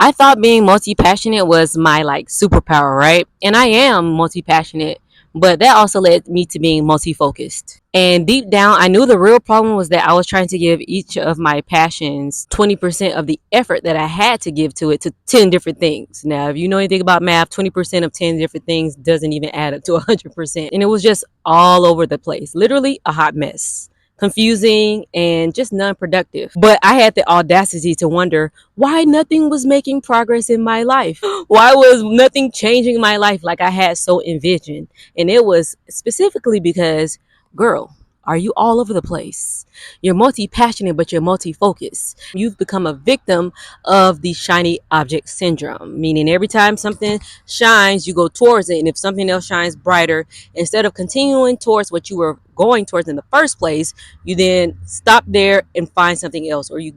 I thought being multi-passionate was my like superpower, right? And I am multi-passionate, but that also led me to being multi-focused. And deep down, I knew the real problem was that I was trying to give each of my passions 20% of the effort that I had to give to it to 10 different things. Now, if you know anything about math, 20% of 10 different things doesn't even add up to 100%. And it was just all over the place, literally a hot mess, confusing, and just non-productive. But I had the audacity to wonder why nothing was making progress in my life. Why was nothing changing my life like I had so envisioned? And it was specifically because, girl, are you all over the place? You're multi passionate, but you're multi focused. You've become a victim of the shiny object syndrome, meaning every time something shines, you go towards it. And if something else shines brighter, instead of continuing towards what you were going towards in the first place, you then stop there and find something else, or you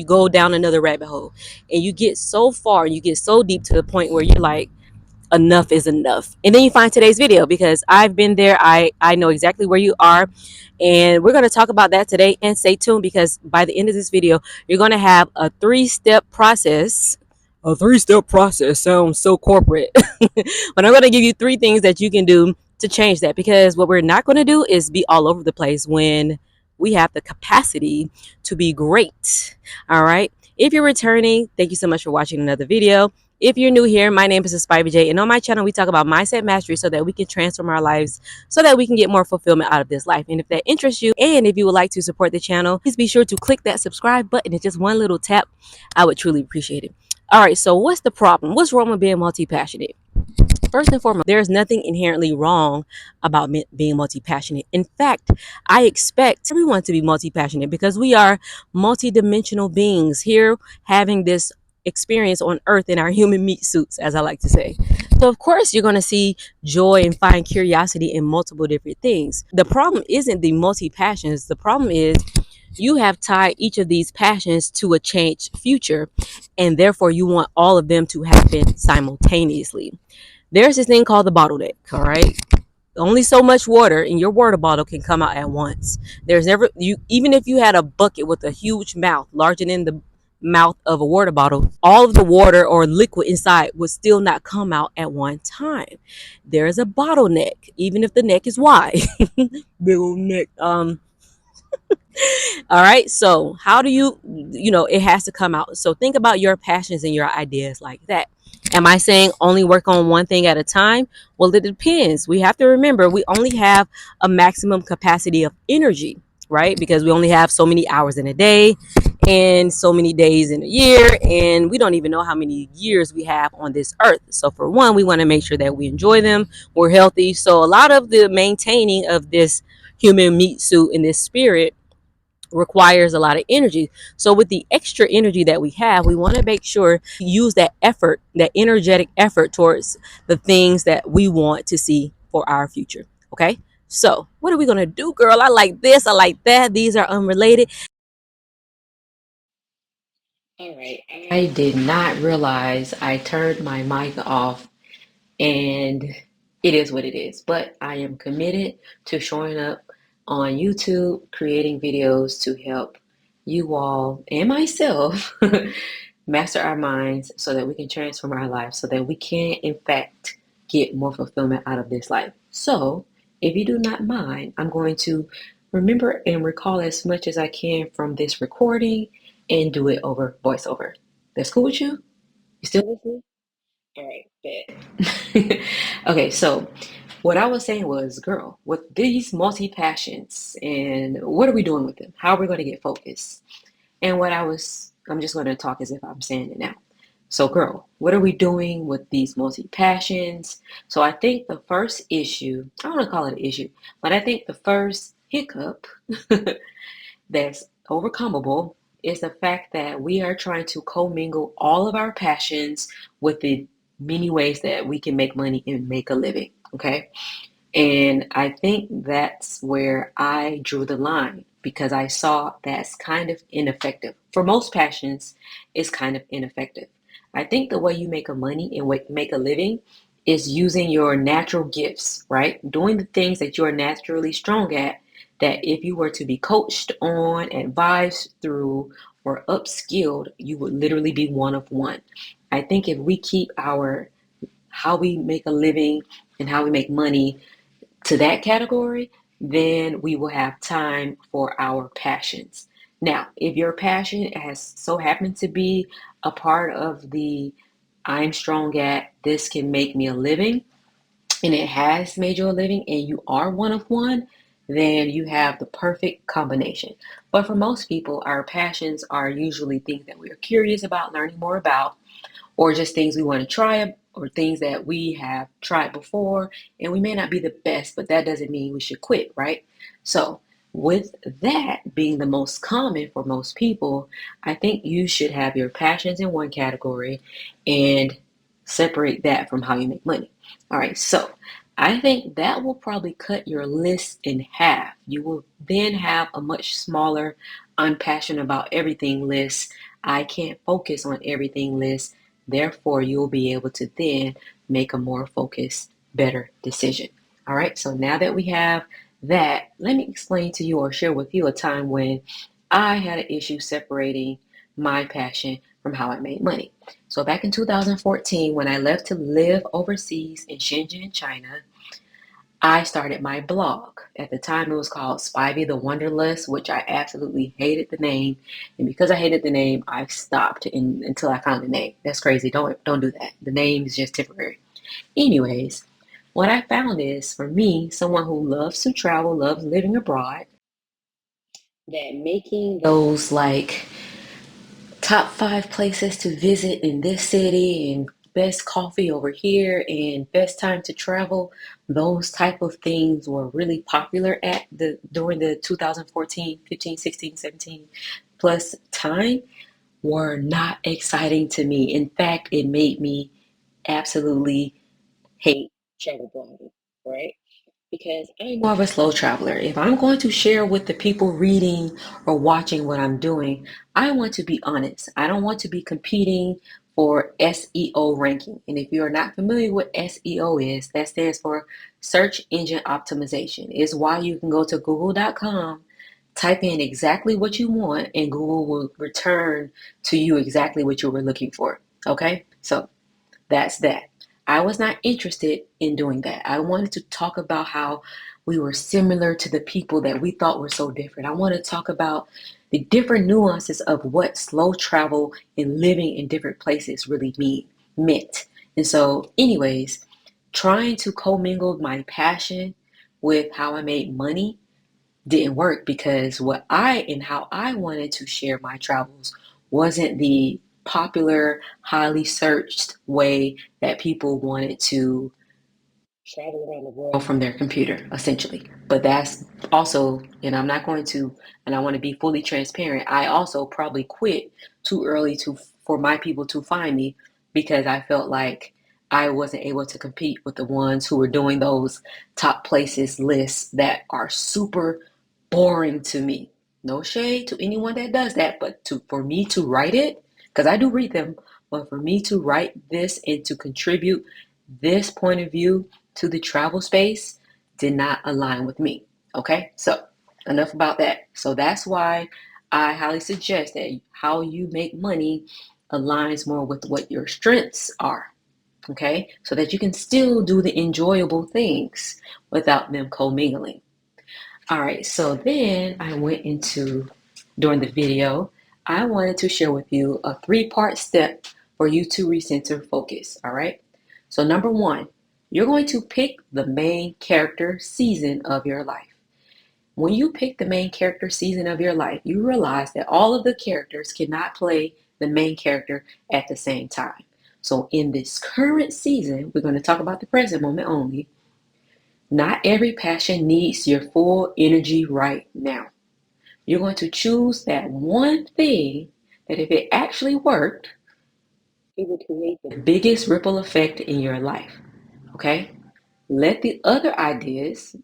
go down another rabbit hole, and you get so far, you get so deep to the point where you're like, enough is enough. And then you find today's video, because I've been there. I know exactly where you are, and we're going to talk about that today. And stay tuned, because by the end of this video, you're going to have a three-step process. A three-step process sounds so corporate. But I'm going to give you three things that you can do to change that, because what we're not going to do is be all over the place when we have the capacity to be great. All right. If you're returning, thank you so much for watching another video. If you're new here, my name is Spivey J, and on my channel, we talk about mindset mastery so that we can transform our lives, so that we can get more fulfillment out of this life. And if that interests you, and if you would like to support the channel, please be sure to click that subscribe button. It's just one little tap. I would truly appreciate it. All right, so what's the problem? What's wrong with being multi-passionate? First and foremost, there's nothing inherently wrong about being multi-passionate. In fact, I expect everyone to be multi-passionate, because we are multi-dimensional beings here having this experience on earth in our human meat suits, as I like to say. So of course you're going to see joy and find curiosity in multiple different things. The problem isn't the multi-passions. The problem is you have tied each of these passions to a changed future, and therefore you want all of them to happen simultaneously. There's this thing called the bottleneck, all right? Only so much water in your water bottle can come out at once. There's never, you, even if you had a bucket with a huge mouth larger than the mouth of a water bottle, all of the water or liquid inside would still not come out at one time. There is a bottleneck, even if the neck is wide. Big old neck. All right, so how do it has to come out. So think about your passions and your ideas like that. Am I saying only work on one thing at a time? Well, it depends. We have to remember we only have a maximum capacity of energy, right? Because we only have so many hours in a day and so many days in a year, and we don't even know how many years we have on this earth. So for one, we want to make sure that we enjoy them, we're healthy. So a lot of the maintaining of this human meat suit and this spirit requires a lot of energy. So with the extra energy that we have, we want to make sure to use that effort, that energetic effort, towards the things that we want to see for our future. Okay, so what are we going to do, girl? I like this, I like that, these are unrelated. All right. I did not realize I turned my mic off, and it is what it is. But I am committed to showing up on YouTube, creating videos to help you all and myself master our minds so that we can transform our lives, so that we can, in fact, get more fulfillment out of this life. So, if you do not mind, I'm going to remember and recall as much as I can from this recording and do it over voiceover. That's cool with you? You still listening? All right, bet. Okay, so what I was saying was, girl, with these multi passions, and what are we doing with them? How are we going to get focused? And I'm just going to talk as if I'm saying it now. So, girl, what are we doing with these multi passions? So, I think the first issue, I don't want to call it an issue, but I think the first hiccup that's overcomable is the fact that we are trying to commingle all of our passions with the many ways that we can make money and make a living. Okay. And I think that's where I drew the line, because I saw that's kind of ineffective. For most passions, it's kind of ineffective. I think the way you make a money and make a living is using your natural gifts, right? Doing the things that you are naturally strong at, that if you were to be coached on, advised through, or upskilled, you would literally be one of one. I think if we keep our how we make a living and how we make money to that category, then we will have time for our passions. Now, if your passion has so happened to be a part of the I'm strong at this can make me a living, and it has made you a living, and you are one of one, then you have the perfect combination. But for most people, our passions are usually things that we are curious about learning more about, or just things we want to try, or things that we have tried before and we may not be the best, but that doesn't mean we should quit, right? So with that being the most common for most people, I think you should have your passions in one category and separate that from how you make money. All right, so I think that will probably cut your list in half. You will then have a much smaller I'm passionate about everything list. I can't focus on everything list. Therefore, you'll be able to then make a more focused, better decision. All right, so now that we have that, let me explain to you or share with you a time when I had an issue separating my passion from how I made money. So, back in 2014, when I left to live overseas in Shenzhen, China, I started my blog. At the time, it was called Spivey the Wanderlust, which I absolutely hated the name. And because I hated the name, I stopped until I found the name. That's crazy. Don't do that. The name is just temporary. Anyways, what I found is for me, someone who loves to travel, loves living abroad, that making those like top 5 places to visit in this city and best coffee over here and best time to travel, those type of things were really popular at the during the 2014, 15, 16, 17 plus time, were not exciting to me. In fact, it made me absolutely hate travel blogging, right? Because I'm more of a slow traveler. If I'm going to share with the people reading or watching what I'm doing, I want to be honest. I don't want to be competing for SEO ranking. And if you're not familiar with SEO is, that stands for search engine optimization. It's why you can go to google.com, type in exactly what you want, and Google will return to you exactly what you were looking for. Okay? So that's that. I was not interested in doing that. I wanted to talk about how we were similar to the people that we thought were so different. I want to talk about the different nuances of what slow travel and living in different places really meant. And so, anyways, trying to commingle my passion with how I made money didn't work, because what I and how I wanted to share my travels wasn't the popular, highly searched way that people wanted to travel around the world from their computer, essentially. But that's also, and I'm not going to, and I want to be fully transparent. I also probably quit too early to for my people to find me, because I felt like I wasn't able to compete with the ones who were doing those top places lists that are super boring to me. No shade to anyone that does that, but to for me to write it, because I do read them, but for me to write this and to contribute this point of view to the travel space did not align with me. Okay, so enough about that. So that's why I highly suggest that how you make money aligns more with what your strengths are. Okay, so that you can still do the enjoyable things without them commingling. All right, so then I went into, during the video, I wanted to share with you a 3-part step for you to recenter focus. All right, so number one, you're going to pick the main character season of your life. When you pick the main character season of your life, you realize that all of the characters cannot play the main character at the same time. So in this current season, we're going to talk about the present moment only. Not every passion needs your full energy right now. You're going to choose that one thing that if it actually worked, it will create the biggest ripple effect in your life. Okay? Let the other ideas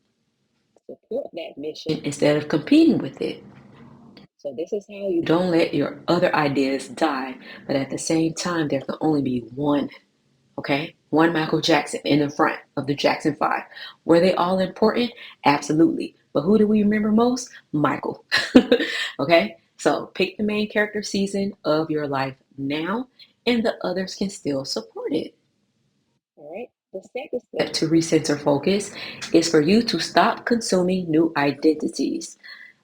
support that mission instead of competing with it. So this is how you don't let your other ideas die, but at the same time, there can only be one. Okay, one Michael Jackson in the front of the Jackson 5. Were they all important? Absolutely. But who do we remember most? Michael. Okay, So pick the main character season of your life now, and the others can still support it. All right. The second step to recenter focus is for you to stop consuming new identities.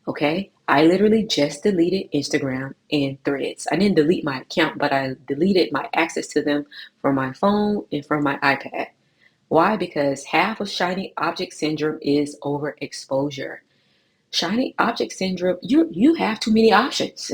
Okay. I literally just deleted Instagram and Threads. I didn't delete my account, but I deleted my access to them from my phone and from my iPad. Why? Because half of shiny object syndrome is overexposure. Shiny object syndrome, you have too many options.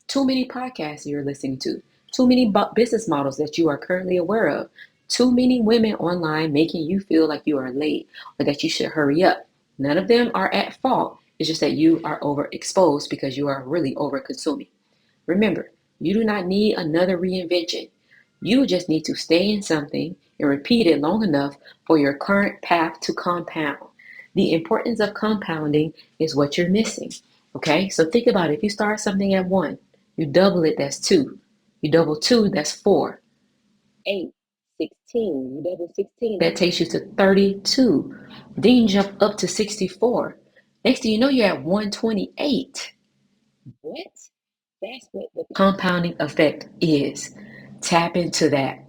Too many podcasts you're listening to, too many business models that you are currently aware of, too many women online making you feel like you are late or that you should hurry up. None of them are at fault. It's just that you are overexposed because you are really over consuming. Remember, you do not need another reinvention. You just need to stay in something and repeat it long enough for your current path to compound. The importance of compounding is what you're missing. Okay, so think about it. If you start something at one, you double it, that's two. You double two, that's four. 8, 16. You double 16, that takes you to 32. Then you jump up to 64. Next thing you know, you're at 128. What? That's what the compounding effect is. Tap into that.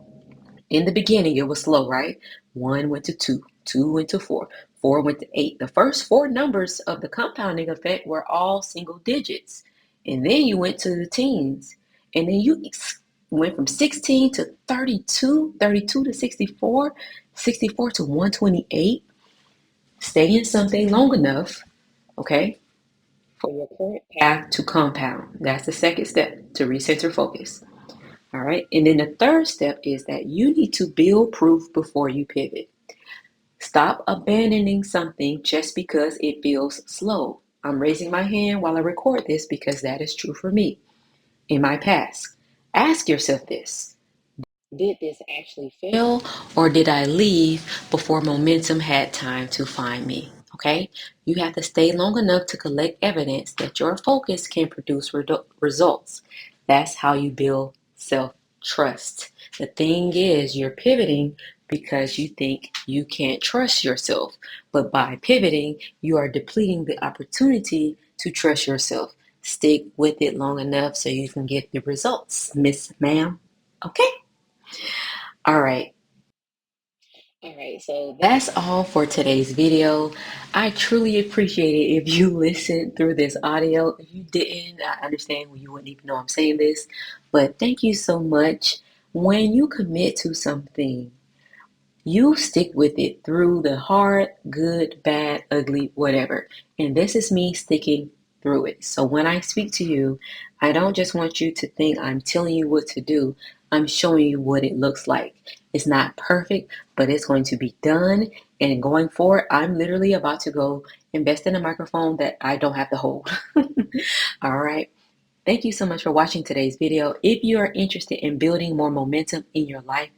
In the beginning, it was slow, right? One went to two, two went to four, four went to eight. The first four numbers of the compounding effect were all single digits. And then you went to the teens. And then you went from 16 to 32, 32 to 64, 64 to 128. Stay in something long enough, okay, for your current path to compound. That's the second step to recenter focus. All right. And then the third step is that you need to build proof before you pivot. Stop abandoning something just because it feels slow. I'm raising my hand while I record this because that is true for me in my past. Ask yourself this. Did this actually fail, or did I leave before momentum had time to find me? Okay, you have to stay long enough to collect evidence that your focus can produce results. That's how you build self trust. The thing is, you're pivoting because you think you can't trust yourself, but by pivoting, you are depleting the opportunity to trust yourself. Stick with it long enough so you can get the results, Miss Ma'am. Okay. All right. All right, so that's all for today's video. I truly appreciate it if you listened through this audio. If you didn't, I understand you wouldn't even know I'm saying this, but thank you so much. When you commit to something, you stick with it through the hard, good, bad, ugly, whatever. And this is me sticking through it. So when I speak to you, I don't just want you to think I'm telling you what to do. I'm showing you what it looks like. It's not perfect, but it's going to be done. And going forward, I'm literally about to go invest in a microphone that I don't have to hold. All right. Thank you so much for watching today's video. If you are interested in building more momentum in your life,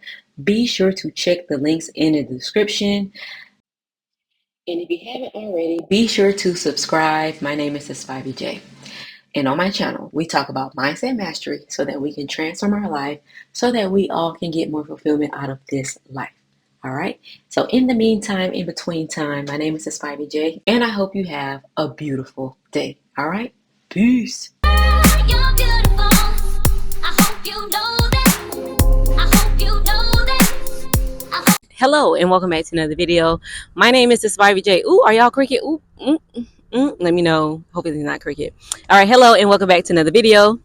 be sure to check the links in the description. And if you haven't already, be sure to subscribe. My name is Spivey J. And on my channel, we talk about mindset mastery so that we can transform our life so that we all can get more fulfillment out of this life. All right. So in the meantime, in between time, my name is Spivey J. And I hope you have a beautiful day. All right. Peace. You're beautiful. I hope you know that. I hope you know that. Hello and welcome back to another video. My name is Spivey J. Ooh, are y'all cricket? Ooh, let me know. Hopefully it's not cricket. All right, hello and welcome back to another video.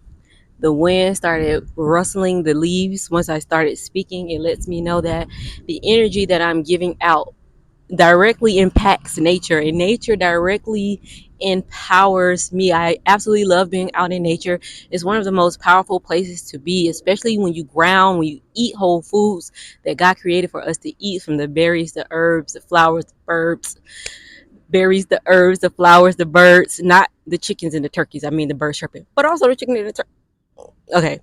The wind started rustling the leaves once I started speaking. It lets me know that the energy that I'm giving out directly impacts nature, and nature directly empowers me. I absolutely love being out in nature. It's one of the most powerful places to be, especially when you ground, when you eat whole foods that God created for us to eat, from the berries, the herbs, the flowers, the birds, berries, the herbs, the flowers, the birds, not the chickens and the turkeys. I mean the birds chirping, but also the chicken and the turkey. Okay.